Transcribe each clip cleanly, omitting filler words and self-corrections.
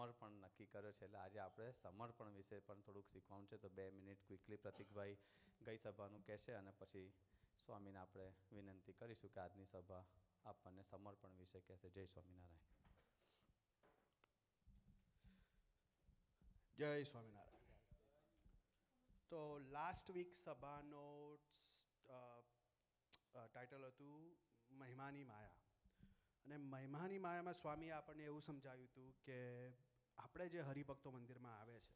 સમર્પણ નક્કી કર્યો છે. એટલે આજે આપણે સમર્પણ વિશે પણ થોડુંક શીખવાનું છે. તો 2 મિનિટ ક્વિકલી પ્રતિકભાઈ ગઈ સભાનું કહેશે અને પછી સ્વામીને આપણે વિનંતી કરીશું કે આજની સભા આપણને સમર્પણ વિશે કહેશે. જય સ્વામિનારાયણ. જય સ્વામિનારાયણ. તો લાસ્ટ વીક સભાનો ટાઇટલ હતું મહિમાની માયા. અને મહિમાની માયામાં સ્વામીએ આપણને એવું સમજાવ્યું હતું કે આપણે જે હરિભક્તો મંદિરમાં આવે છે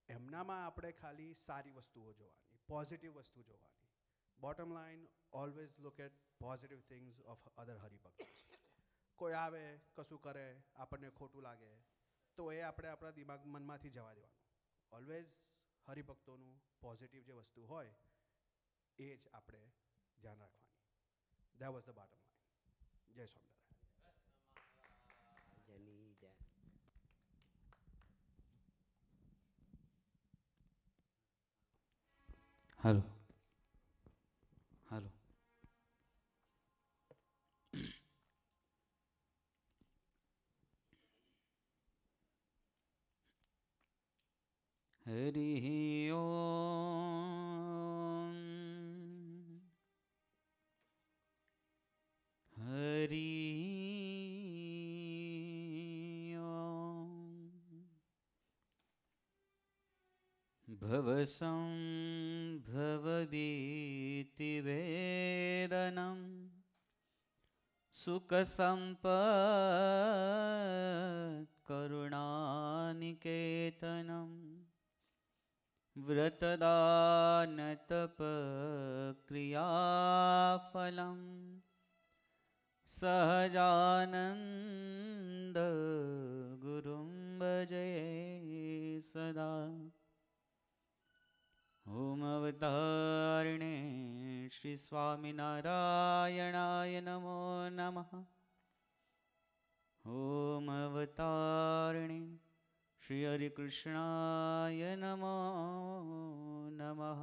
એમનામાં આપણે ખાલી સારી વસ્તુઓ જોવાની, પોઝિટિવ વસ્તુ જોવાની. Bottom line, always look at positive things of other હરિભક્તો. કોઈ આવે, કશું કરે, આપણને ખોટું લાગે તો એ આપણે આપણા દિમાગ મનમાંથી જવા દેવાનું. ઓલવેઝ હરિભક્તોનું પોઝિટિવ જે વસ્તુ હોય એ જ આપણે ધ્યાન રાખવાની. That was the bottom line. જય સ્વામિનારાયણ. હાલો હાલો. હરિ ઓમ હરિ ઓમ. ભવસંભવભીતિવેદનમ સુખસંપત્કરુણાનિકેતનમ વ્રતદાનતપક્રિયાફલમ સહજાનંદ ગુરુમ ભજે સદા. ઓમ અવતારિણે શ્રી સ્વામિનારાયણાય નમો નમઃ. ઓમ અવતારિણે શ્રી હરિકૃષ્ણાય નમો નમઃ.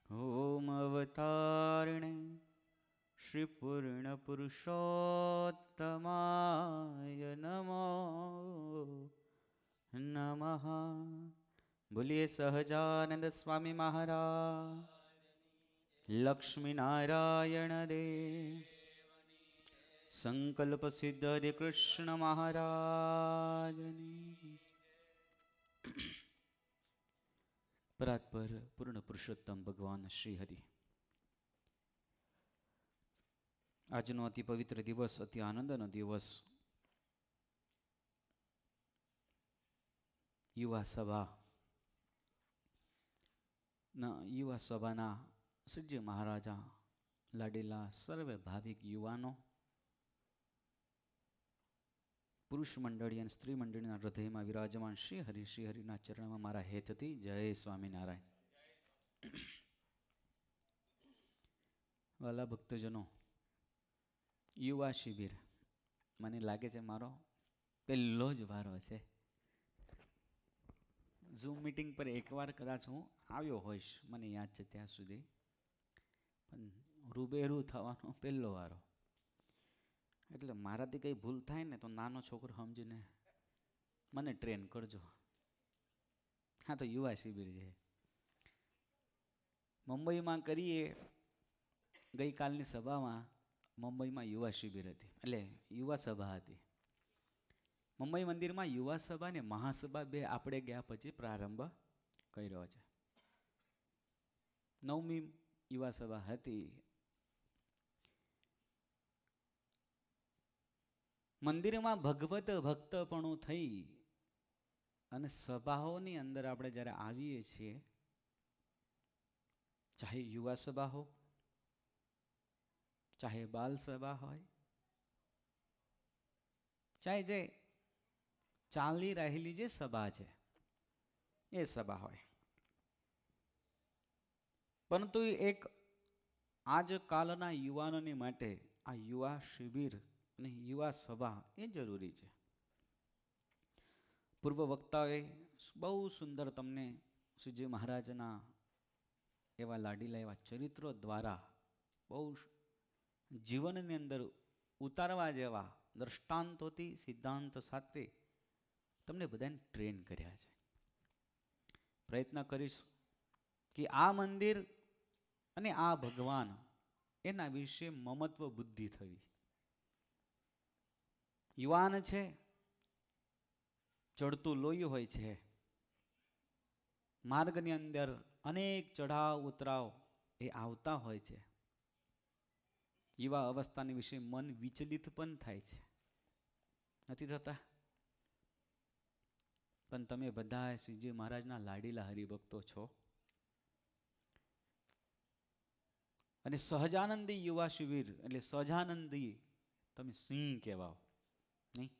ઓમ અવતારિણે શ્રી પૂર્ણ પુરુષોત્તમાય નમો નમઃ. બોલીએ સહજાનંદ સ્વામી મહારાજ, લક્ષ્મીનારાયણ દેવ, સંકલ્પ સિદ્ધ હરે કૃષ્ણ મહારાજની. પરાત્પર પૂર્ણ પુરુષોત્તમ ભગવાન શ્રી હરિ. આજનો અતિ પવિત્ર દિવસ, અતિ આનંદનો દિવસ. યુવા સભાના શ્રીજી મહારાજા લાડેલા સર્વે ભાવિક યુવાનો, પુરુષ મંડળી અને સ્ત્રી મંડળીના હૃદયમાં વિરાજમાન શ્રી હરિના ચરણમાં મારા હેતથી જય સ્વામિનારાયણ. વાલા ભક્તજનો, યુવા શિબિર મને લાગે છે મારો પહેલો જ વારો છે. ઝૂમ મીટિંગ પર એકવાર કદાચ હું આવ્યો હોઈશ, મને યાદ છે ત્યાં સુધી, પણ રૂબેરૂ થવાનો પહેલો વારો. એટલે મારાથી કંઈ ભૂલ થાય ને તો નાનો છોકરો સમજીને મને ટ્રેન કરજો. હા, તો યુવા શિબિર છે. મુંબઈમાં કરીએ, ગઈકાલની સભામાં મુંબઈમાં યુવા શિબિર હતી, એટલે યુવા સભા હતી. મુંબઈ મંદિરમાં યુવા સભા ને મહાસભા બે આપણે ગયા પછી પ્રારંભ કર્યો છે. 9મી યુવા સભા હતી. મંદિરમાં ભગવત ભક્તપણું થઈ અને સભાઓની અંદર આપણે જ્યારે આવીએ છીએ, ચાહે યુવા સભા હો, ચાહે બાલ સભા હોય, ચાહે જે ચાલી રહેલી જે સભા છે એ સભા હોય, પરંતુ એક આજકાલના યુવાનોની માટે આ યુવા શિબિર અને યુવા સભા એ જરૂરી છે. પૂર્વ વક્તાએ બહુ સુંદર તમને શ્રીજી મહારાજના એવા લાડીલા એવા ચરિત્રો દ્વારા બહુ જીવનની અંદર ઉતારવા જેવા દ્રષ્ટાંતોથી, સિદ્ધાંત સાથે તમને બધાને ટ્રેન કર્યા છે. પ્રયત્ન કરીશ કે આ મંદિર અને આ ભગવાન એના વિશે મમત્વ બુદ્ધિ થવી. યુવાન છે, ચડતું લોહી હોય છે, માર્ગની અંદર અનેક ચઢાવ ઉતરાવ એ આવતા હોય છે. યુવા અવસ્થાની વિશે મન વિચલિત પણ થાય છે, નથી થતા? પણ તમે બધા શ્રીજી મહારાજના લાડીલા હરિભક્તો છો અને સહજાનંદી યુવા શિબિર એટલે સહજાનંદી તમે સિંહ કહેવાઓ નહીં?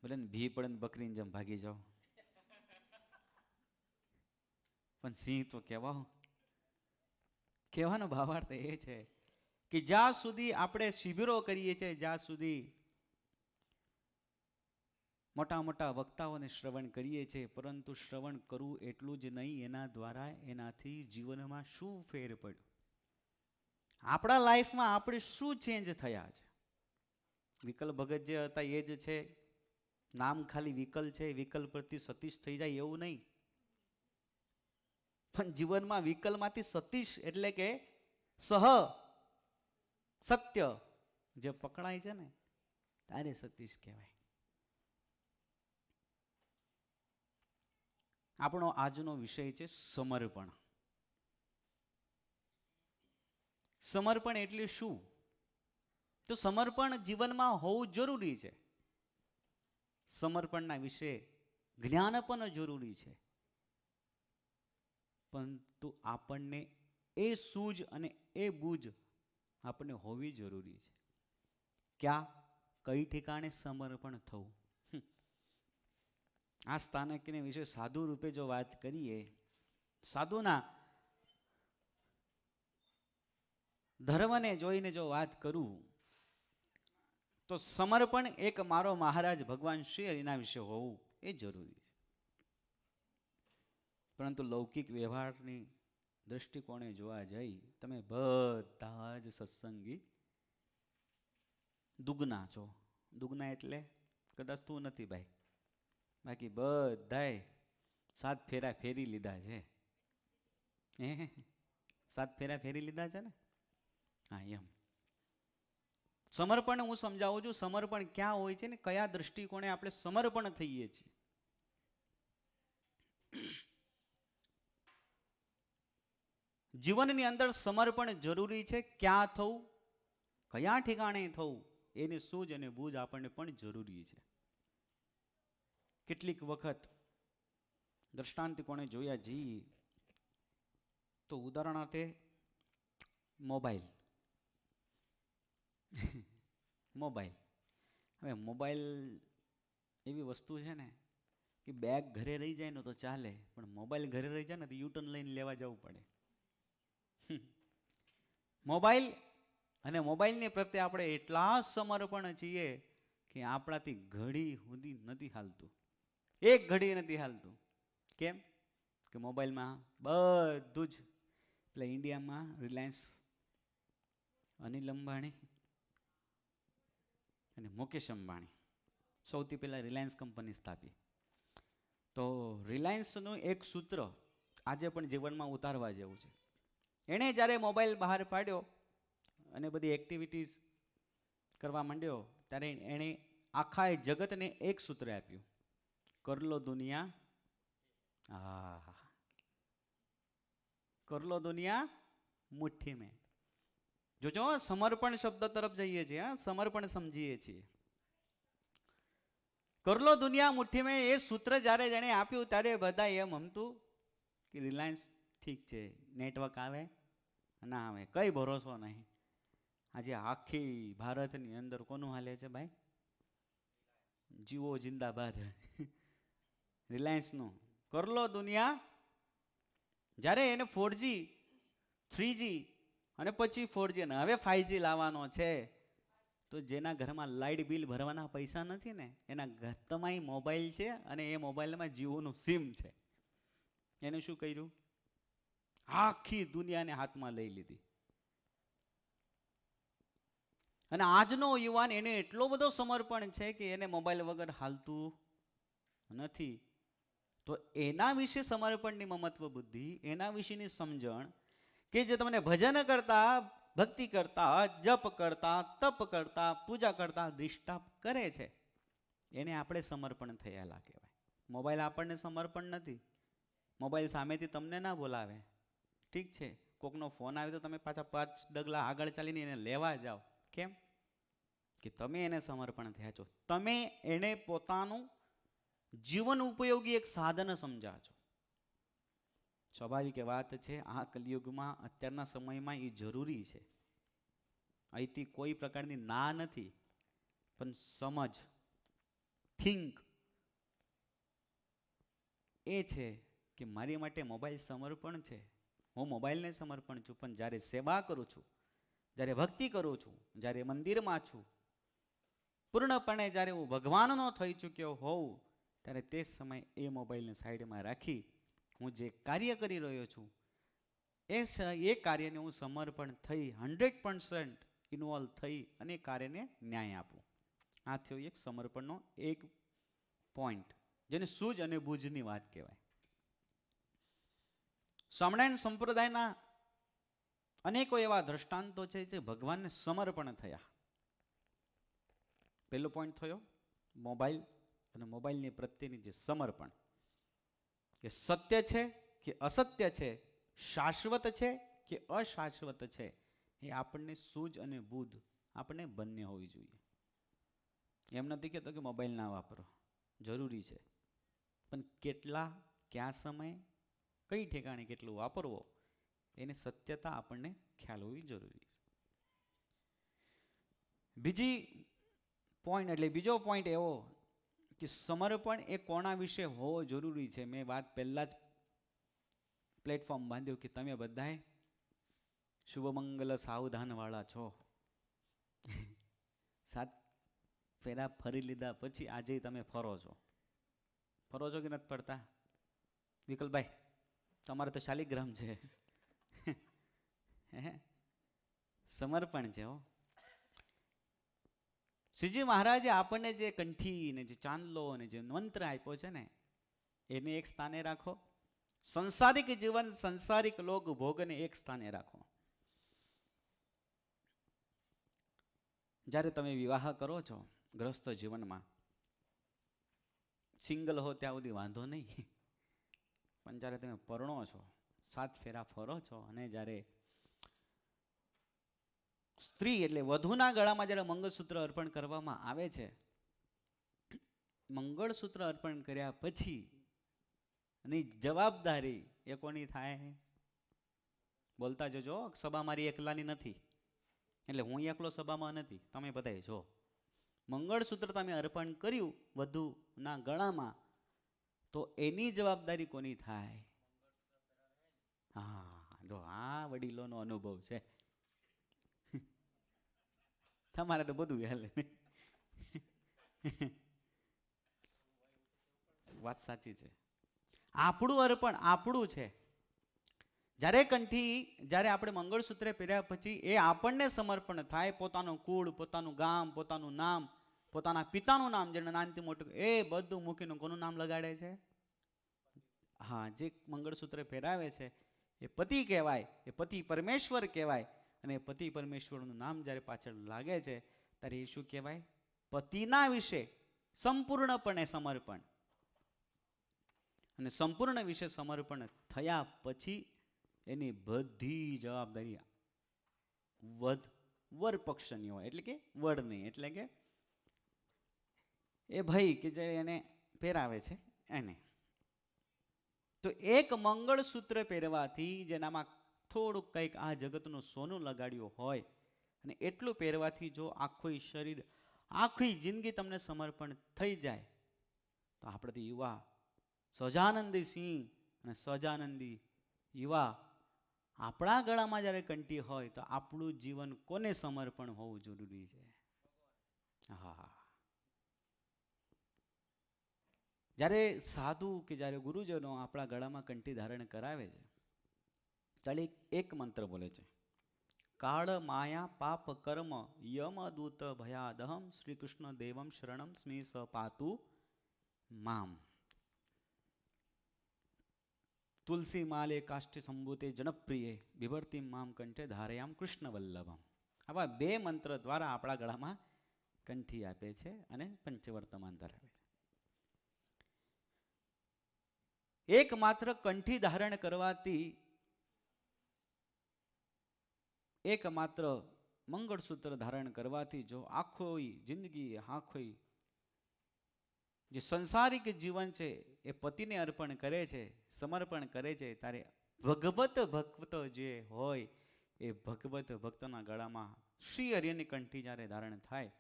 ભલે ને ભી પડે ને બકરીને જેમ ભાગી જાઓ, પણ સિંહ તો કહેવાઓ. કહેવાનો ભાવાર્થ એ છે કે જ્યાં સુધી આપણે શિબિરો કરીએ છીએ, જ્યાં સુધી મોટા મોટા વક્તાઓને શ્રવણ કરીએ છીએ, પરંતુ શ્રવણ કરવું એટલું જ નહીં, એના દ્વારા એનાથી જીવનમાં શું ફેર પડ્યો, આપણા લાઈફમાં આપણે શું ચેન્જ થયા છે. વિકલ ભગત જે હતા એ જ છે, નામ ખાલી વિકલ છે, વિકલ પરથી સતીશ થઈ જાય એવું નહીં, પણ જીવનમાં વિકલમાંથી સતીશ એટલે કે સહ સત્ય જે પકડાય છે ને તારે સતીશ કહેવાય. આપણો આજનો વિષય છે સમર્પણ. સમર્પણ એટલે શું? તો સમર્પણ જીવનમાં હોવું જરૂરી છે. સમર્પણના વિશે જ્ઞાન પણ જરૂરી છે, પરંતુ આપણને એ સૂઝ અને એ બૂઝ આપણને હોવી જરૂરી છે. ક્યાં કઈ ઠેકાણે સમર્પણ થવું. આ સ્થાનકને વિશે સાધુ રૂપે જો વાત કરીએ, સાધુના ધર્મને જોઈને જો વાત કરું તો સમર્પણ એક મારો મહારાજ ભગવાન શ્રી હરિના વિશે હોવું એ જરૂરી છે. પરંતુ લૌકિક વ્યવહારની દૃષ્ટિકોણે જોવા જઈ તમે બધા જ સત્સંગી દુગના છો. દુગના એટલે કદાચ તું નથી ભાઈ, બાકી બધાએ 7 ફેરા ફેરી લીધા છે. 7 ફેરા ફેરી લીધા છે ને? હા, એમ. સમર્પણ હું સમજાવું છું. સમર્પણ ક્યાં હોય છે ને કયા દૃષ્ટિકોણે આપણે સમર્પણ થઈએ છીએ. જીવનની અંદર સમર્પણ જરૂરી છે. ક્યાં થવું, કયા ઠેકાણે થવું, એની સૂઝ અને બૂઝ આપણને પણ જરૂરી છે. કેટલીક વખત દ્રષ્ટાંત કોણે જોયા જઈએ તો ઉદાહરણાર્થે મોબાઈલ. મોબાઈલ હવે મોબાઈલ એવી વસ્તુ છે ને કે બેગ ઘરે રહી જાય ને તો ચાલે, પણ મોબાઈલ ઘરે રહી જાય ને તો યુટર્ન લઈને લેવા જવું પડે. મોબાઈલ અને મોબાઈલની પ્રત્યે આપણે એટલા સમર્પણ છીએ કે આપણાથી ઘડી સુધી નથી હાલતું, એક ઘડી નથી હાલતું. કેમ કે મોબાઈલમાં બધું જ એટલે ઇન્ડિયામાં રિલાયન્સ અનિલ અંબાણી અને મુકેશ અંબાણી સૌથી પહેલાં રિલાયન્સ કંપની સ્થાપી. તો રિલાયન્સનું એક સૂત્ર આજે પણ જીવનમાં ઉતારવા જેવું છે. એણે જ્યારે મોબાઈલ બહાર પાડ્યો અને બધી એક્ટિવિટીઝ કરવા માંડ્યો ત્યારે એણે આખા જગતને એક સૂત્ર આપ્યું, કર લો દુનિયા, કર લો દુનિયા મુઠ્ઠી મેં. જોજો સમર્પણ શબ્દ તરફ જઈએ છીએ, સમર્પણ સમજીએ છીએ. કર લો દુનિયા મુઠ્ઠી મેં એ સૂત્ર જ્યારે જેણે આપ્યું ત્યારે બધા એમ હમતું કે રિલાયન્સ ઠીક છે, નેટવર્ક આવે ના આવે કઈ ભરોસો નહીં. આજે આખી ભારતની અંદર કોનું હાલે છે ભાઈ? જીવો જિંદાબાદ. રિલાયન્સનું કર લો દુનિયા. જ્યારે એને 4G 3G અને પછી 4G અને હવે 5G લાવવાનો છે, તો જેના ઘરમાં લાઇટ બિલ ભરવાના પૈસા નથી ને એના ઘરમાં મોબાઈલ છે અને એ મોબાઈલમાં જીઓનું સિમ છે, એને શું કર્યું? આખી દુનિયાને હાથમાં લઈ લીધી. અને આજનો યુવાન એને એટલો બધો સમર્પણ છે કે એને મોબાઈલ વગર હાલતું નથી. તો એના વિશે સમર્પણની મમત્વ બુદ્ધિ, એના વિશેની સમજણ કે જે તમને ભજન કરતા, ભક્તિ કરતા, જપ કરતા, તપ કરતા, પૂજા કરતા ડિસ્ટર્બ કરે છે, એને આપણે સમર્પણ થયેલા કહેવાય. મોબાઈલ આપણને સમર્પણ નથી. મોબાઈલ સામેથી તમને ના બોલાવે, ઠીક છે, કોકનો ફોન આવે તો તમે પાછા 5 ડગલા આગળ ચાલીને એને લેવા જાઓ. કેમ? કે તમે એને સમર્પણ થયા છો. તમે એને પોતાનું જીવન ઉપયોગી એક સાધન સમજ્યા છો. સ્વાભાવિક વાત છે, આ કલિયુગમાં અત્યારના સમયમાં એ જરૂરી છે. અહીંથી કોઈ પ્રકારની ના નથી, પણ સમજ, થિંક એ છે કે મારી માટે મોબાઈલ સમર્પણ છે. હું મોબાઈલને સમર્પણ છું, પણ જ્યારે સેવા કરું છું, જ્યારે ભક્તિ કરું છું, જ્યારે મંદિરમાં છું, પૂર્ણપણે જ્યારે હું ભગવાનનો થઈ ચૂક્યો હોઉં, ત્યારે તે સમય એ મોબાઈલને સાઈડમાં રાખી હું જે કાર્ય કરી રહ્યો છું એ કાર્યને હું સમર્પણ થઈ 100% ઇન્વોલ્વ થઈ અને કાર્યને ન્યાય આપું. આ થયો એક સમર્પણનો એક પોઈન્ટ, જેને સૂઝ અને બૂઝની વાત કહેવાય. સ્વામિનારાયણ સંપ્રદાયના અનેકો એવા દ્રષ્ટાંતો છે જે ભગવાનને સમર્પણ થયા. પહેલો પોઈન્ટ થયો મોબાઈલ અને મોબાઈલની પ્રત્યેની જે સમર્પણ, કે સત્ય છે કે અસત્ય છે, શાશ્વત છે કે અશાશ્વત છે, એ આપણને સૂઝ અને બુદ્ધ આપણને બંને હોવી જોઈએ. એમ નથી કહેતો કે મોબાઈલ ના વાપરો, જરૂરી છે, પણ કેટલા, કયા સમય, કઈ ઠેકાણે કેટલું વાપરવો, એની સત્યતા આપણને ખ્યાલ હોવી જરૂરી છે. બીજો પોઈન્ટ એવો કે સમર્પણ એ કોના વિશે હોવો જરૂરી છે. મેં વાત પહેલા જ પ્લેટફોર્મ બાંધ્યું કે તમે બધાએ શુભમંગલ સાવધાન વાળા છો. 7 ફેરા ફરી લીધા પછી આજે તમે ફરો છો કે નથી ફરતા? વિકલભાઈ, તમારે તો શાલિગ્રામ છે. સમર્પણ છે. હો, શ્રીજી મહારાજે આપણને જે કંઠી ને જે ચાંદલો ને જે મંત્ર આપ્યો છે ને, એને એક સ્થાને રાખો. સંસારિક જીવન, સંસારિક લોક ભોગને એક સ્થાને રાખો. જ્યારે તમે વિવાહ કરો છો ગ્રસ્ત જીવનમાં, સિંગલ હો ત્યાં સુધી વાંધો નહીં, પણ જ્યારે તમે પરણો છો, 7 ફેરા ફરો છો, અને જ્યારે સ્ત્રી એટલે વધુના ગળામાં જ્યારે મંગળસૂત્ર અર્પણ કરવામાં આવે છે, મંગળસૂત્ર અર્પણ કર્યા પછી ની જવાબદારી એ કોની થાય? બોલતા જજો, સભા મારી એકલાની નથી, એટલે હું એકલો સભામાં નથી, તમે બધાય જો. મંગળસૂત્ર તમે અર્પણ કર્યું વધુના ગળામાં, તો એની જવાબદારી કોની થાય? હા, જો આ વડીલોનો અનુભવ છે. તમારે તો બધું હાલે. વાત સાચી છે. આપણું અર્પણ આપણું છે. જ્યારે આપણે મંગળસૂત્ર પહેર્યા પછી એ આપણને સમર્પણ થાય. પોતાનું કુળ, પોતાનું ગામ, પોતાનું નામ, પોતાના પિતાનું નામ, જેને નાનથી મોટું, એ બધું મૂકીને કોનું નામ લગાડે છે? હા, જે મંગળસૂત્ર પહેરાવે છે એ પતિ કહેવાય, એ પતિ પરમેશ્વર કહેવાય. અને પતિ પરમેશ્વરનું નામ જ્યારે પાછળ લાગે છે ત્યારે એ શું કહેવાય? પતિના વિશે સંપૂર્ણપણે સમર્પણ. અને સંપૂર્ણ વિશે સમર્પણ થયા પછી એની બધી જવાબદારી વર પક્ષની હોય, એટલે કે વડની, એટલે કે એ ભાઈ કે જે એને પહેરાવે છે એને. તો એક મંગળસૂત્ર પહેરવાથી, જેનામાં થોડુંક કંઈક આ જગતનું સોનું લગાડ્યું હોય, અને એટલું પહેરવાથી જો આખું શરીર, આખી જિંદગી તમને સમર્પણ થઈ જાય, તો આપણે તો યુવા સહજાનંદી સિંહ અને સહજાનંદી યુવા, આપણા ગળામાં જ્યારે કંઠી હોય તો આપણું જીવન કોને સમર્પણ હોવું જરૂરી છે? હા, જ્યારે સાધુ કે જ્યારે ગુરુજનો આપણા ગળામાં કંઠી ધારણ કરાવે છે, ત્યારે એક મંત્ર બોલે છે, કાળ માયા પાપ કર્મ યમ દૂત ભયાદહમ શ્રી કૃષ્ણ દેવમ શરણમ સ્મી સ પાતુ મામ. તુલસી માલે કાષ્ઠ સંભૂતે જનપ્રિય બિભર્તિ મામ કંઠે ધારયામ કૃષ્ણ વલ્લભમ. આવા બે મંત્ર દ્વારા આપણા ગળામાં કંઠી આપે છે અને પંચવર્તમાન ધરાવે છે. એકમાત્ર કંઠી ધારણ કરવાથી, એકમાત્ર મંગળસૂત્ર ધારણ કરવાથી જો આખોઈ જિંદગી આખોઈ જે સંસારિક જીવન છે એ પતિને અર્પણ કરે છે, સમર્પણ કરે છે, ત્યારે ભગવત ભક્ત જે હોય એ ભગવત ભક્તના ગળામાં શ્રી હરિની કંઠી જ્યારે ધારણ થાય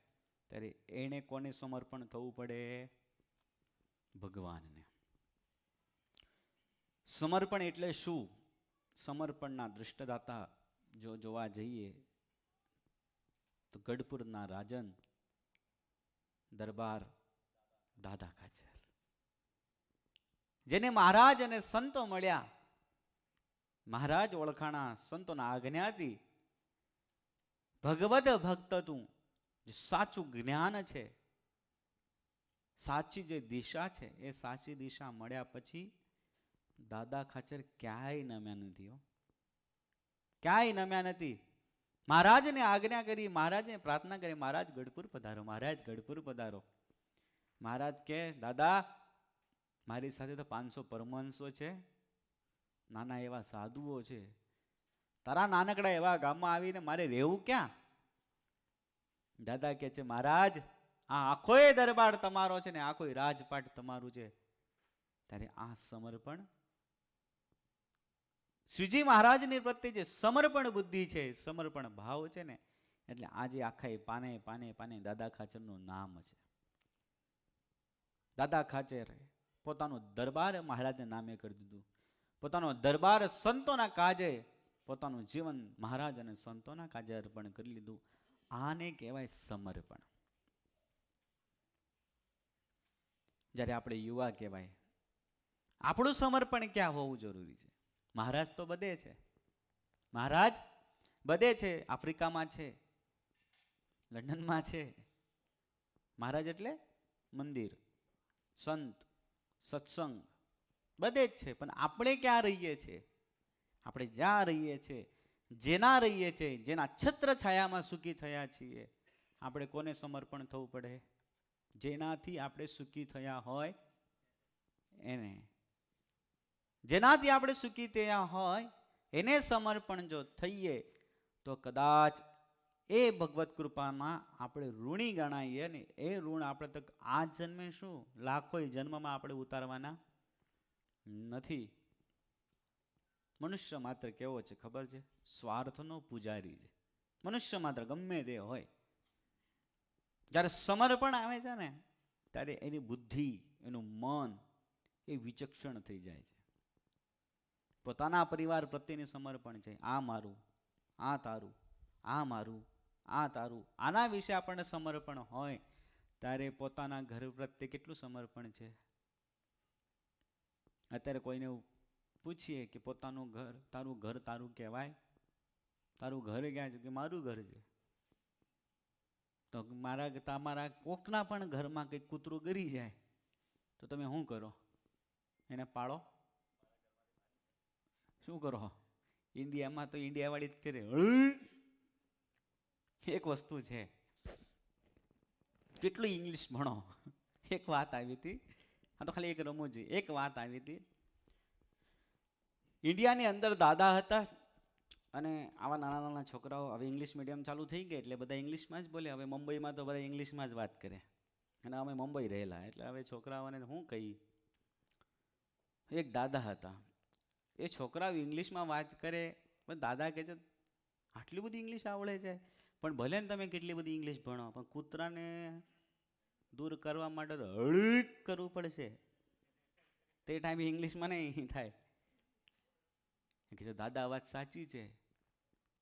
ત્યારે એને કોને સમર્પણ થવું પડે? ભગવાનને. સમર્પણ એટલે શું? સમર્પણના દૃષ્ટદાતા જો જોવા જઈએ તો ગઢપુરના રાજન દરબાર દાદા ખાચર, જેને મહારાજ અને સંતો મળ્યા, મહારાજ ઓળખાણા સંતોના આજ્ઞાથી ભગવત ભક્ત તું જે સાચું જ્ઞાન છે, સાચી જે દિશા છે, એ સાચી દિશા મળ્યા પછી દાદા ખાચર ક્યાંય નમ્યા નથી. ક્યાંય નમ્યા નથી. મહારાજને આજ્ઞા કરી, મહારાજને પ્રાર્થના કરી, મહારાજ ગઢપુર પધારો, મહારાજ ગઢપુર પધારો. મહારાજ કે દાદા મારી સાથે તો 500 પરમહંસો છે, નાના એવા સાધુઓ છે, તારા નાનકડા એવા ગામમાં આવીને મારે રહેવું ક્યાં? દાદા કે છે મહારાજ આ આખોય દરબાર તમારો છે ને આખોય રાજપાટ તમારું છે, ત્યારે આ સમર્પણ શ્રીજી મહારાજની પ્રત્યે જે સમર્પણ બુદ્ધિ છે, સમર્પણ ભાવ છે ને, એટલે આજે આખા પાને પાને પાને દાદા ખાચરનું નામ છે. દાદા ખાચર પોતાનો દરબાર મહારાજને નામે કરી દીધું, પોતાનો દરબાર સંતોના કાજે, પોતાનું જીવન મહારાજ અને સંતોના કાજે અર્પણ કરી લીધું. આને કહેવાય સમર્પણ. જ્યારે આપણે યુવા કહેવાય, આપણું સમર્પણ ક્યાં હોવું જરૂરી છે? મહારાજ તો બધે છે, મહારાજ બધે છે, આફ્રિકામાં છે, લંડનમાં છે. મહારાજ એટલે મંદિર, સંત, સત્સંગ બધે જ છે. પણ આપણે ક્યાં રહીએ છીએ? આપણે જ્યાં રહીએ છીએ, જેના રહીએ છીએ, જેના છત્ર છાયામાં સુખી થયા છીએ, આપણે કોને સમર્પણ થવું પડે? જેનાથી આપણે સુખી થયા હોય એને. જેનાથી આપણે સુખી થયા હોય એને સમર્પણ જો થઈએ તો કદાચ એ ભગવત કૃપામાં આપણે ઋણી ગણાઈએ ને એ ઋણ આપણે તો આ જન્મે શું લાખો જન્મમાં આપણે ઉતારવાના નથી. મનુષ્ય માત્ર કેવો છે ખબર છે? સ્વાર્થનો પૂજારી છે. મનુષ્ય માત્ર ગમે તે હોય, જ્યારે સમર્પણ આવે છે ને ત્યારે એની બુદ્ધિ, એનું મન એ વિચક્ષણ થઈ જાય છે. પોતાના પરિવાર પ્રત્યેની સમર્પણ છે. આ મારું, આ તારું, આ મારું, આ તારું, આના વિશે આપણને સમર્પણ હોય ત્યારે પોતાના ઘર પ્રત્યે કેટલું સમર્પણ છે? અત્યારે કોઈને પૂછીએ કે પોતાનું ઘર તારું કહેવાય? તારું ઘર ક્યાં છે? કે મારું ઘર છે. તો તમારા કોકના પણ ઘરમાં કંઈક કૂતરું ગરી જાય તો તમે શું કરો? એને પાળો? શું કરો? ઇન્ડિયામાં તો ઇન્ડિયાવાળી જ કરે. એક વસ્તુ છે, કેટલું ઇંગ્લિશ ભણો. એક વાત આવી હતી, આ તો ખાલી એક રમૂજી એક વાત આવી હતી. ઇન્ડિયાની અંદર દાદા હતા અને આવા નાના નાના છોકરાઓ, હવે ઇંગ્લિશ મીડિયમ ચાલુ થઈ ગઈ એટલે બધા ઇંગ્લિશમાં જ બોલે. હવે મુંબઈમાં તો બધા ઇંગ્લિશમાં જ વાત કરે અને અમે મુંબઈ રહેલા એટલે હવે છોકરાઓને હું કહી. એક દાદા હતા, એ છોકરાઓ ઇંગ્લિશમાં વાત કરે પણ દાદા કહે છે આટલી બધી ઇંગ્લિશ આવડે છે, પણ ભલે ને તમે કેટલી બધી ઇંગ્લિશ ભણો પણ કૂતરાને દૂર કરવા માટે તો હળીક કરવું પડશે. તે ટાઈમે ઇંગ્લિશમાં નહીં થાય. કે દાદા વાત સાચી છે.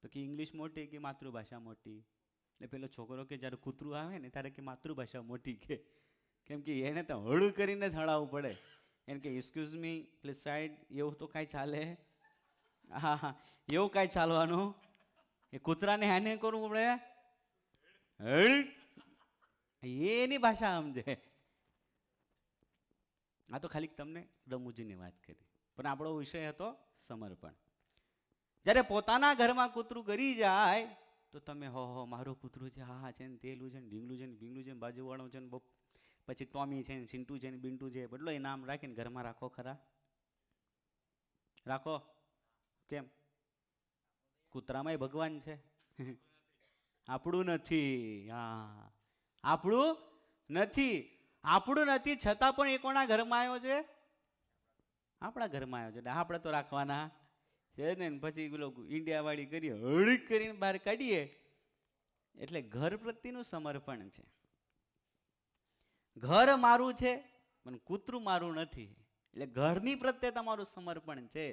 તો કે ઇંગ્લિશ મોટી કે માતૃભાષા મોટી? એટલે પેલો છોકરો કે જ્યારે કૂતરું આવે ને ત્યારે કે માતૃભાષા મોટી કે, કેમ કે એને તો હળું કરીને જ હળાવવું પડે. એને કે એક્સક્યુઝ મી પ્લીઝ સાઈડ, એવું તો કાંઈ ચાલે? હા હા, એવું કાંઈ ચાલવાનું એ કૂતરાને હાને કરવું પડે, હળ, એની ભાષા સમજે. આ તો ખાલી તમને રમૂજીની વાત કરી, પણ આપણો વિષય હતો સમર્પણ. જ્યારે પોતાના ઘરમાં કૂતરું ગરી જાય તો તમે હો મારું કૂતરું છે, હા છે ને તેલું છે ને ઢીંગલું છે ને ભીંગલું છે ને બાજુવાળું છે ને પછી ટોમી છે ને સિન્ટુ છે ને બિન્ટુ છે, બદલો એ નામ રાખીને ઘરમાં રાખો ખરા? રાખો? કેમ? કૂતરામાંય ભગવાન છે. આપણું નથી. હા, આપણું નથી. આપણું નથી છતાં પણ એ કોના ઘરમાં આવ્યો છે? આપણા ઘરમાં આવ્યો છે. એટલે આપણે તો રાખવાના છે ને. પછી પેલો ઈંડિયા વાળી કરીએ, હળી કરીને બહાર કાઢીએ. એટલે ઘર પ્રત્યેનું સમર્પણ છે. ઘર મારું છે પણ કૂતરું મારું નથી. એટલે ઘરની પ્રત્યે તમારું સમર્પણ છે.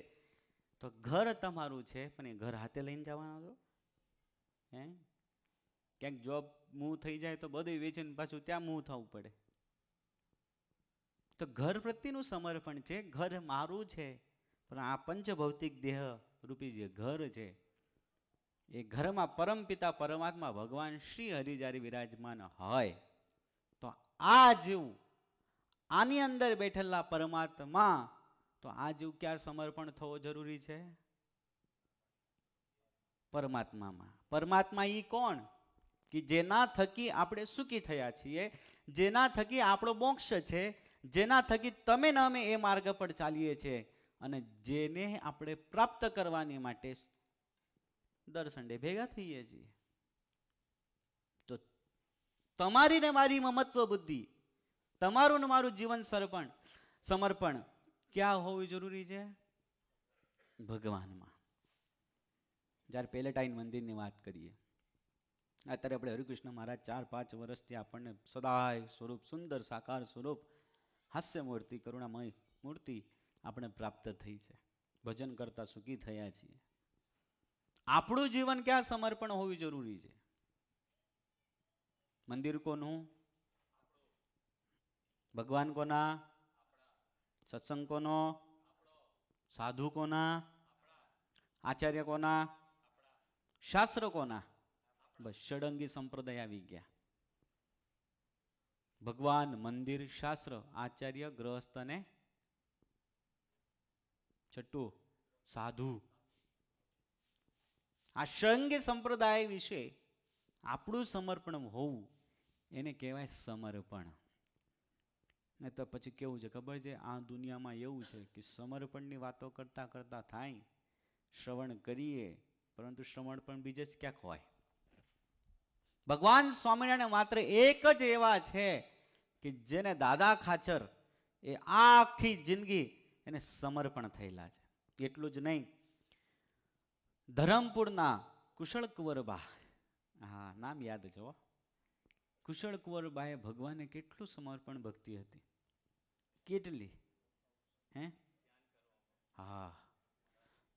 તો ઘર તમારું છે પણ એ ઘર હાથે લઈને જવાના છો? હે? ક્યાંક જોબ મૂવ થઈ જાય તો બધું વેચીને પાછું ત્યાં મૂવ થવું પડે. તો ઘર પ્રત્યેનું સમર્પણ છે. ઘર મારું છે પણ આ પંચભૌતિક દેહ રૂપી જે ઘર છે એ ઘરમાં પરમપિતા પરમાત્મા ભગવાન શ્રી હરિ જ્યારે વિરાજમાન હોય તો આ જીવ આની અંદર બેઠેલા પરમાત્મા, તો આ જીવ ક્યાં સમર્પણ થવો જરૂરી છે? પરમાત્મામાં. પરમાત્મા ઈ કોણ? કે જેના થકી આપણે સુખી થયા છીએ, જેના થકી આપણો મોક્ષ છે, જેના થકી તમે ને અમે એ માર્ગ પર ચાલીએ છીએ, અને જેને આપણે પ્રાપ્ત કરવાની માટે દર સન્ડે ભેગા થઈએ છીએ. તો તમારી ને મારી મમત્વ બુદ્ધિ, તમારું ને મારું જીવન સમર્પણ ક્યાં હોવું જરૂરી છે? ભગવાનમાં. જ્યારે પેલેટાઈન મંદિરની વાત કરીએ, અત્યારે આપણે હરિકૃષ્ણ મહારાજ 4-5 વર્ષથી આપણને સદાય સ્વરૂપ, સુંદર સાકાર સ્વરૂપ, હાસ્ય મૂર્તિ, કરુણામય મૂર્તિ આપણે પ્રાપ્ત થઈ છે. ભજન કરતા સુખી થયા છીએ. આપણું જીવન ક્યાં સમર્પણ હોવું જરૂરી છે? મંદિર કોનું? ભગવાન કોના? સત્સંગ કોનો? સાધુ કોના? આચાર્ય કોના? શાસ્ત્ર કોના? બસ ષડંગી સંપ્રદાય આવી ગયા. ભગવાન, મંદિર, શાસ્ત્ર, આચાર્ય, ગ્રહસ્થ અને છઠ્ઠું સાધુ. આ ષડંગી સંપ્રદાય વિશે આપણું સમર્પણ હોવું એને કહેવાય સમર્પણ. ને તો પછી કેવું છે ખબર છે? આ દુનિયામાં એવું છે કે સમર્પણની વાતો કરતા કરતા થાય, શ્રવણ કરીએ, પરંતુ શ્રવણ પણ બીજે જ ક્યાંક હોય. ભગવાન સ્વામિનારાયણ માત્ર એક જ એવા છે કે જેને દાદા ખાચર એ આખી જિંદગી એને સમર્પણ થયેલા છે. એટલું જ નહીં, ધરમપુરના કુશળ કુંવરબા, હા નામ યાદ છે હો, કુશળ કુંવરબાએ ભગવાનને કેટલું સમર્પણ ભક્તિ હતી, કેટલી હે? હા,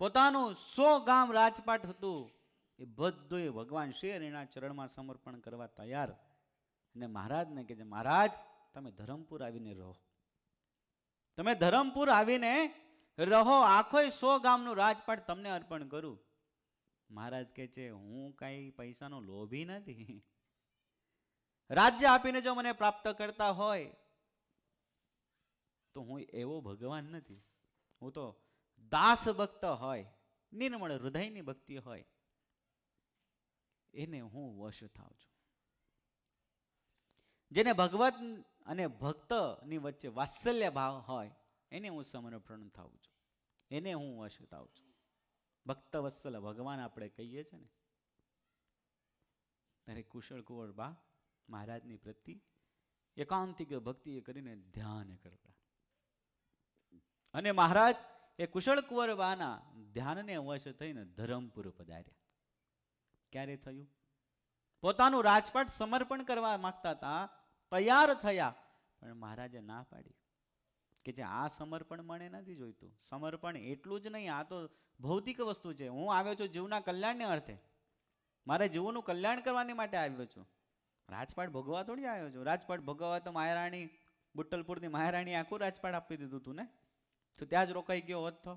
પોતાનું 100 ગામ રાજપાટ હતું એ બધું ભગવાન શ્રી હરિના ચરણમાં સમર્પણ કરવા તૈયાર. અને મહારાજને કહે છે, મહારાજ તમે ધરમપુર આવીને રહો, તમે ધરમપુર આવીને રહો, આખો 100 ગામનું રાજપાટ તમને અર્પણ કરું. મહારાજ કહે છે, હું કઈ પૈસાનો લોભી નથી. રાજ્ય આપીને જો મને પ્રાપ્ત કરતા હોય તો હું એવો ભગવાન નથી. હું તો દાસ ભક્ત હોય, નિર્મળ હૃદયની ભક્તિ હોય એને હું વશ થાઉં છું. જેને ભગવત અને ભક્તની વચ્ચે વાત્સલ્ય ભાવ હોય એને હું સમર્પણ થાઉં છું, એને હું વશ થાઉં છું. ભક્ત વત્સલ ભગવાન આપણે કહીએ છીએ ને, ત્યારે કુશળ કુંવરબા મહારાજની પ્રતિ એકાંતિક ભક્તિ કરીને ધ્યાન કરતા. અને મહારાજ એ કુશળ કુંવરબાના ધ્યાનને વશ થઈને ધરમપુર પધાર્યા. ક્યારે થયું? પોતાનું રાજપાટ સમર્પણ કરવા માંગતા હતા, તૈયાર થયા, પણ મહારાજે ના પાડી કે જે આ સમર્પણ મને નથી જોઈતું. સમર્પણ એટલું જ નહીં, આ તો ભૌતિક વસ્તુ છે. હું આવ્યો છું જીવના કલ્યાણને અર્થે, મારે જીવોનું કલ્યાણ કરવાની માટે આવ્યો છું. રાજપાટ ભોગવા થોડી આવ્યો છું. રાજપાટ ભોગવવા તો મહારાણી, બુટ્ટલપુરની મહારાણી આખું રાજપાટ આપી દીધું હતું ને, તો ત્યાં જ રોકાઈ ગયો હોત તો.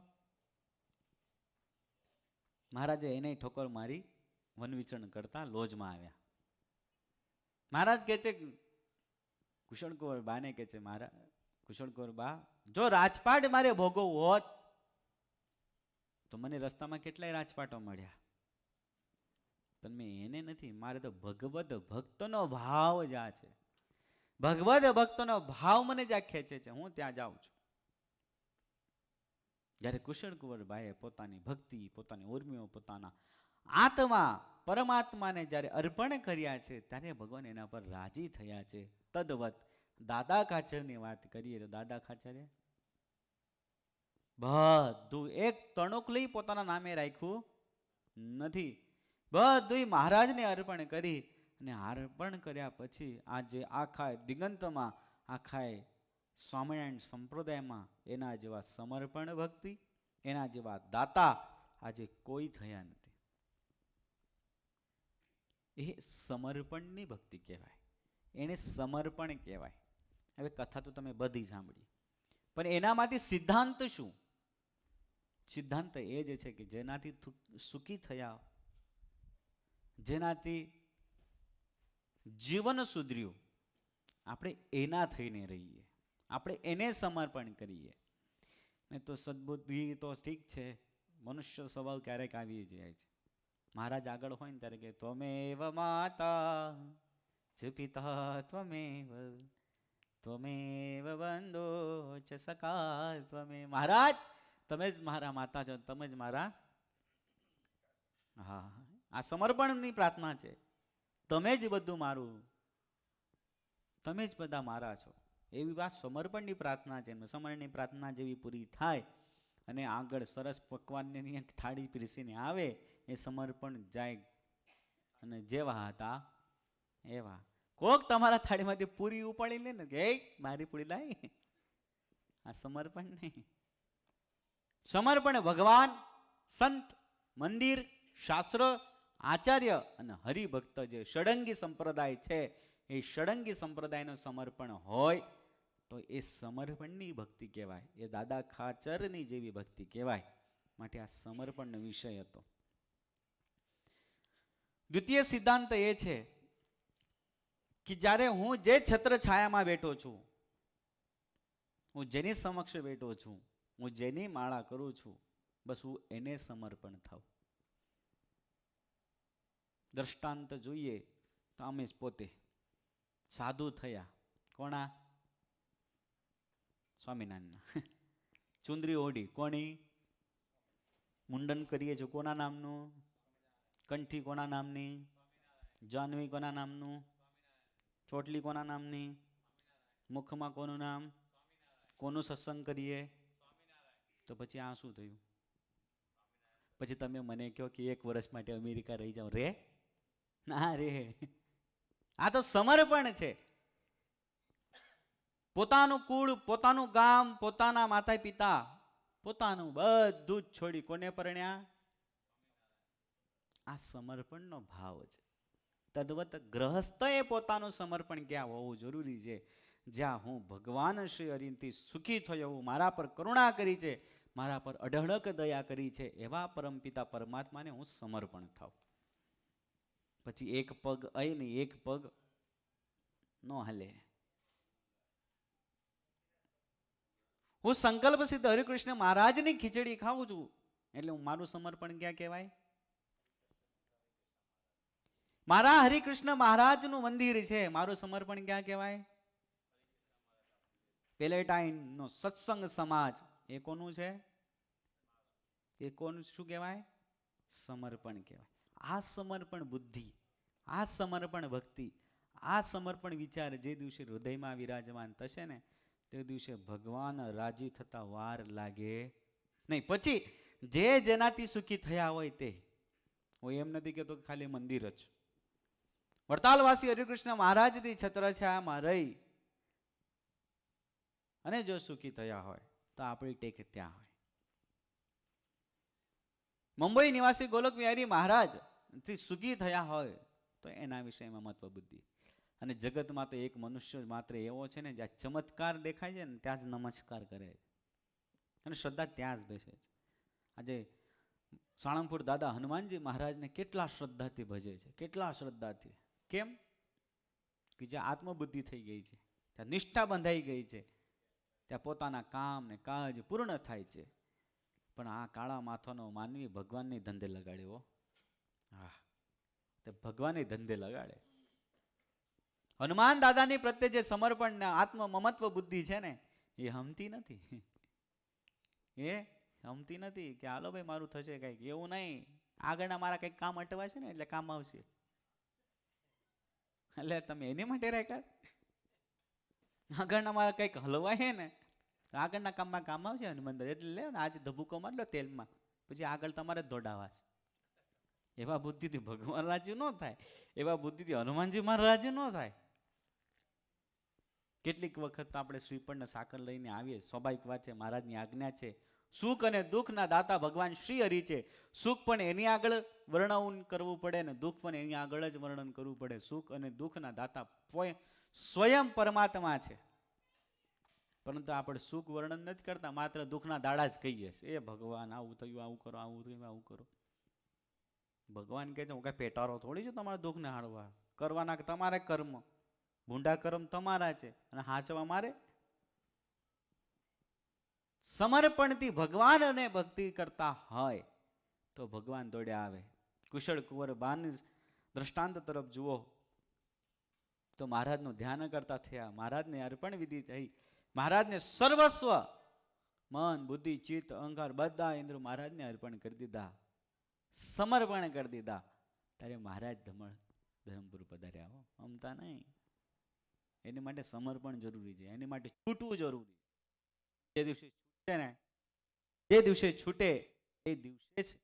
મહારાજે એને ઠોકર મારી વનવિચરણ કરતા લોજમાં આવ્યા. મહારાજ કહે છે, કુશળકુંવર બાને કહે છે, મારા કુશળકુંવર બા, જો રાજપાટ મારે ભોગવવું હોત તો મને રસ્તામાં કેટલાય રાજપાટો મળ્યા, પણ મેં એને નથી. મારે તો ભગવદ ભક્તનો ભાવ જ આ છે. ભગવદ ભક્તનો ભાવ મને જ્યાં ખેંચે છે, હું ત્યાં જાઉં છું. જ્યારે કુશળકુંવર બાએ પોતાની ભક્તિ, પોતાની ઉર્મિઓ, પોતાના આત્મા પરમાત્માને જ્યારે અર્પણ કર્યા છે, ત્યારે ભગવાન એના પર રાજી થયા છે. તદવત દાદા ખાચરની વાત કરીએ તો દાદા ખાચરે બધું એક તણુક લઈ પોતાના નામે રાખ્યું નથી. બધું મહારાજને અર્પણ કરી, અને અર્પણ કર્યા પછી આજે આખા દિગંતમાં, આખા સ્વામિનારાયણ સંપ્રદાયમાં એના જેવા સમર્પણ ભક્તિ, એના જેવા દાતા આજે કોઈ થયા નથી. એ સમર્પણની ભક્તિ કહેવાય, એને સમર્પણ કહેવાય. હવે કથા તો તમે બધી સાંભળી, પણ એનામાંથી સિદ્ધાંત શું? સિદ્ધાંત એ જ છે કે જેનાથી સુખી થયા, જેનાથી જીવન સુધર્યું, આપણે એના થઈને રહીએ, આપણે એને સમર્પણ કરીએ. ને તો સદબુદ્ધિ તો ઠીક છે, મનુષ્ય સ્વભાવ ક્યારેક આવી જાય છે. મહારાજ આગળ હોય ને ત્યારે કે ત્વમેવ માતા ચ પિતા ત્વમેવ ત્વમેવ બંધો ચ સખા ત્વમેવ. મહારાજ તમે જ મારા માતા છો, તમે જ મારા. હા, આ સમર્પણની પ્રાર્થના છે. તમે જ બધું મારું, તમે જ બધા મારા છો, એવી વાત સમર્પણની પ્રાર્થના છે. સમર્પણની પ્રાર્થના જેવી પૂરી થાય અને આગળ સરસ પકવાનની એક થાળી પીરસીને આવે, એ સમર્પણ જાય. અને જેવા હતા એવા. કોક તમારા થાળીમાંથી પૂરી ઉપાડી લે ને કે મારી પૂરી લાય, આ સમર્પણ નહીં. સમર્પણ ભગવાન, સંત, મંદિર, શાસ્ત્ર, આચાર્ય અને હરિભક્ત જે ષડંગી સંપ્રદાય છે, એ ષડંગી સંપ્રદાયનું સમર્પણ હોય તો એ સમર્પણની ભક્તિ કહેવાય. એ દાદા ખાચરની જેવી ભક્તિ કહેવાય. માટે આ સમર્પણનો વિષય હતો. દ્વિતીય સિદ્ધાંત એ છે કે જ્યારે હું જે છત્ર છાયામાં બેઠો છું, હું જેની સમક્ષ બેઠો છું, હું જેની માળા કરું છું, બસ હું એને સમર્પણ થાઉં. દ્રષ્ટાંત જોઈએ તો અમે જ પોતે સાધુ થયા. કોણા? સ્વામિનારાયણના. ચુંદરી ઓઢી કોની? મુંડન કરીએ છો કોના નામનું? કંઠી કોના નામની? જાનવી કોના નામનું? ચોટલી કોના નામની? મુખમાં કોનું નામ? કોનું સત્સંગ કરીએ? તો પછી આ શું થયું? પછી તમે મને કહો કે 1 વર્ષ માટે અમેરિકા રહી જાઓ. રે ના રે, આ તો સમર્પણ છે. પોતાનું કુળ, પોતાનું ગામ, પોતાના માતા પિતા, પોતાનું બધું જ છોડી કોને પરણ્યા? આ સમર્પણનો ભાવ છે. તદવત ગ્રહસ્થએ પોતાનું સમર્પણ ક્યાં હોવું જરૂરી છે? જ્યાં હું ભગવાન શ્રી હરિથી સુખી થયો હું, મારા પર કરુણા કરી છે, મારા પર અઢળક દયા કરી છે, એવા પરમપિતા પરમાત્માને હું સમર્પણ થાઉં. પછી એક પગ અહીં ને એક પગ નો હાલે. હું સંકલ્પ સિદ્ધ હરિકૃષ્ણ મહારાજની ખીચડી ખાઉં છું એટલે હું મારું સમર્પણ ક્યાં કહેવાય? મારા હરિકૃષ્ણ મહારાજનું મંદિર છે, મારું સમર્પણ ક્યાં કહેવાય? પેલેટાઇનનો સત્સંગ સમાજ, એ કોનું છે? એ કોનું શું કહેવાય? સમર્પણ કહેવાય. આ સમર્પણ બુદ્ધિ, આ સમર્પણ ભક્તિ, આ સમર્પણ વિચાર જે દિવસે હૃદયમાં વિરાજમાન થશે ને, તે દિવસે ભગવાન રાજી થતા વાર લાગે નહીં. પછી જે જેનાથી સુખી થયા હોય તે, હું એમ નથી કહેતો કે ખાલી મંદિર જ. વડતાલવાસી હરિકૃષ્ણ મહારાજથી છત્રછાયામાં રહી અને જો સુખી થયા હોય તો આપણી ટેક ત્યાં હોય. મુંબઈ નિવાસી ગોલક વિહારી મહારાજ થી સુખી થયા હોય તો એના વિષયમાં મહત્વ બુદ્ધિ. અને જગતમાં તો એક મનુષ્ય માત્ર એવો છે ને જ્યાં ચમત્કાર દેખાય છે ને ત્યાં જ નમસ્કાર કરે અને શ્રદ્ધા ત્યાં જ બેસે છે. આજે સાળંગપુર દાદા હનુમાનજી મહારાજને કેટલા શ્રદ્ધાથી ભજે છે, કેટલા શ્રદ્ધાથી. કેમ કે જ્યાં આત્મબુદ્ધિ થઈ ગઈ છે, ત્યાં નિષ્ઠા બંધાઈ ગઈ છે, ત્યાં પોતાના કામ ને કાજ પૂર્ણ થાય છે. પણ આ કાળા માથાનો માનવી ભગવાનની ધંધે લગાડ્યો. હા, તે ભગવાનની ધંધે લગાડે. હનુમાન દાદાની પ્રત્યે જે સમર્પણ ને આત્મ મમત્વ બુદ્ધિ છે ને, એ હમતી નથી. એ હમતી નથી કે હાલો ભાઈ મારું થશે કંઈક, એવું નહીં. આગળના મારા કંઈક કામ અટવા છે ને એટલે કામ આવશે, એટલે તમે એની માટે રાખ્યા. આગળના મારા કંઈક હલવાય છે ને, આગળના કામમાં કામ આવશે હનુમાન દાદા, એટલે લે ને આજે ધબુકો માર લો તેલમાં, પછી આગળ તમારે જ દોડાવા છે. એવા બુદ્ધિથી ભગવાન રાજી ન થાય, એવા બુદ્ધિથી હનુમાનજી મહારાજ રાજી ન થાય. કેટલીક વખત આપણે શ્રીફળને સાકર લઈને આવીએ, સ્વાભાવિક વાત છે, મહારાજની આજ્ઞા છે. સુખ અને દુઃખના દાતા ભગવાન શ્રી હરિ છે. સુખ પણ એની આગળ વર્ણન કરવું પડે ને દુઃખ પણ એની આગળ જ વર્ણન કરવું પડે. સુખ અને દુઃખના દાતા સ્વયં પરમાત્મા છે. પરંતુ આપણે સુખ વર્ણન નથી કરતા, માત્ર દુઃખના દાડા જ કહીએ છીએ. એ ભગવાન આવું થયું, આવું કરો, આવું થયું, આવું કરો. ભગવાન કહે છે હું કઈ પેટારો થોડી છું તમારા દુઃખને હારવા. કરવાના તમારે કર્મ, ભૂંડા કર્મ તમારા છે અને હાચવા મારે. સમર્પણથી ભગવાન અને ભક્તિ કરતા હોય તો ભગવાન દોડ્યા આવે. કુશળ કુંવર બાની દ્રષ્ટાંત તરફ જુઓ તો મહારાજનું ધ્યાન કરતા થયા, મહારાજને અર્પણ વિધિ થઈ, મહારાજને સર્વસ્વ મન બુદ્ધિ ચિત્ત અહંકાર બધા ઇન્દ્ર મહારાજને અર્પણ કરી દીધા, સમર્પણ કરી દીધા. ત્યારે મહારાજ ધરમપુર પધાર્યા. હો, અમતા નહીં. એની માટે સમર્પણ જરૂરી છે, એની માટે છૂટવું જરૂરી છે. જે દિવસે છૂટે ને, જે દિવસે છૂટે એ દિવસે છે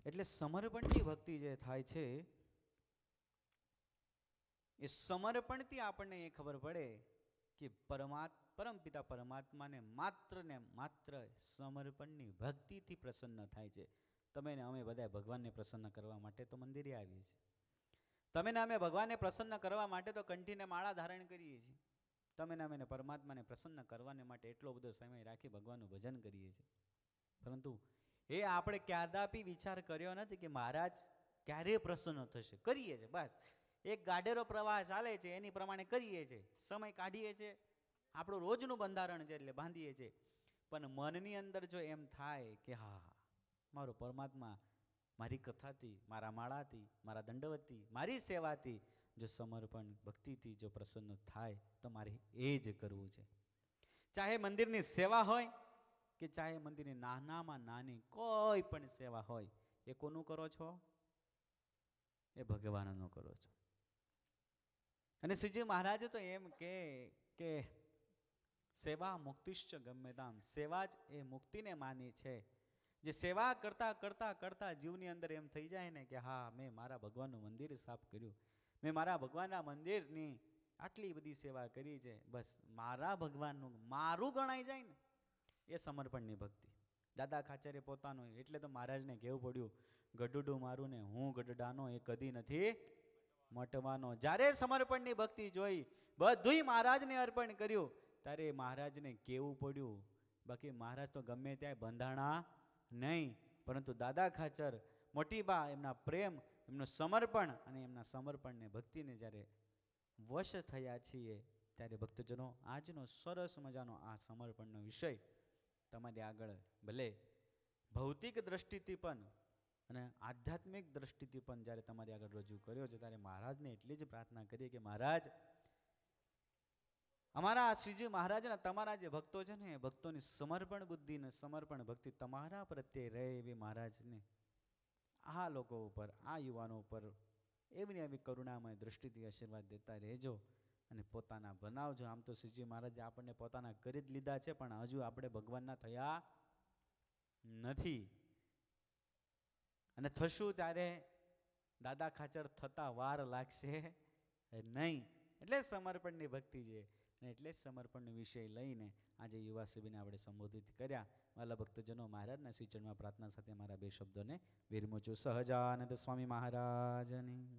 એટલે સમર્પણની ભક્તિ જે થાય છે એ સમર્પણથી આપણને એ ખબર પડે કે પરમપિતા પરમાત્માને માત્ર ને માત્ર સમર્પણની ભક્તિથી પ્રસન્ન થાય છે. તમે ને અમે બધા ભગવાનને પ્રસન્ન કરવા માટે તો મંદિરે આવીએ છીએ. તમે ને અમે ભગવાનને પ્રસન્ન કરવા માટે તો કંઠીને માળા ધારણ કરીએ છીએ. તમે ને અમે પરમાત્માને પ્રસન્ન કરવાને માટે એટલો બધો સમય રાખી ભગવાનનું ભજન કરીએ છીએ. પરંતુ એ આપણે ક્યાદાપી વિચાર કર્યો નથી કે મહારાજ ક્યારે પ્રસન્ન થશે. કરીએ છીએ બસ, એક ગાડેરો પ્રવાહ ચાલે છે એની પ્રમાણે કરીએ છીએ, સમય કાઢીએ છીએ, આપણું રોજનું બંધારણ છે એટલે બાંધીએ છીએ. પણ મનની અંદર જો એમ થાય કે હા મારો પરમાત્મા મારી કથાથી, મારા માળાથી, મારા દંડવતથી, મારી સેવાથી જો સમર્પણ ભક્તિથી જો પ્રસન્ન થાય તો મારે એ જ કરવું છે. ચાહે મંદિરની સેવા હોય કે ચાહે મંદિરની નાનામાં નાની કોઈ પણ સેવા હોય, એ કોનું કરો છો? એ ભગવાનનો કરો છો. અને શ્રીજી મહારાજ તો એમ કે સેવા મુક્તિશ્ચ ગમ્યતામ, સેવા જ એ મુક્તિને માની છે. જે સેવા કરતા કરતા કરતા જીવની અંદર એમ થઈ જાય ને કે હા મેં મારા ભગવાનનું મંદિર સાફ કર્યું, મેં મારા ભગવાનના મંદિરની આટલી બધી સેવા કરી છે, બસ મારા ભગવાનનું મારું ગણાઈ જાય ને એ સમર્પણની ભક્તિ. દાદા ખાચરે પોતાનું, એટલે તો મહારાજને કહેવું પડ્યું ગઢડું મારું ને હું ગઢડાનો એ કદી નથી મટવાનો. જ્યારે સમર્પણની ભક્તિ જોઈ, બધુંય મહારાજને અર્પણ કર્યું, ત્યારે મહારાજને કહેવું પડ્યું. બાકી મહારાજ તો ગમે ત્યાં બંધાણા નહીં, પરંતુ દાદા ખાચર મોટી બા એમના પ્રેમ, એમનું સમર્પણ અને એમના સમર્પણને ભક્તિને જ્યારે વશ થયા છીએ ત્યારે ભક્તજનો આજનો સરસ મજાનો આ સમર્પણનો વિષય તમારી આગળ ભલે ભૌતિક દ્રષ્ટિથી પણ અને આધ્યાત્મિક દ્રષ્ટિથી પણ જ્યારે તમારી આગળ રજૂ કર્યો છે, ત્યારે મહારાજને એટલી જ પ્રાર્થના કરીએ કે મહારાજ અમારા શ્રીજી મહારાજના તમારા જે ભક્તો છે ને એ ભક્તોની સમર્પણ બુદ્ધિ ને સમર્પણ ભક્તિ તમારા પ્રત્યે રહે એવી મહારાજને આ લોકો ઉપર, આ યુવાનો ઉપર એવી એવી કરુણામય દ્રષ્ટિથી આશીર્વાદ દેતા રહેજો અને પોતાના બનાવજો. આમ તો શ્રીજી મહારાજે આપણને પોતાના કરી જ લીધા છે, પણ હજુ આપણે ભગવાનના થયા નથી. અને થશું ત્યારે દાદા ખાચર થતા વાર લાગશે નહીં. એટલે જ સમર્પણની ભક્તિ છે અને એટલે જ સમર્પણનો વિષય લઈને આજે યુવા સભ્યને આપણે સંબોધિત કર્યા. વાલા ભક્તજનો, મહારાજના શ્રી ચરણમાં પ્રાર્થના સાથે મારા બે શબ્દોને વિરમું છું. સહજાનંદ સ્વામી મહારાજની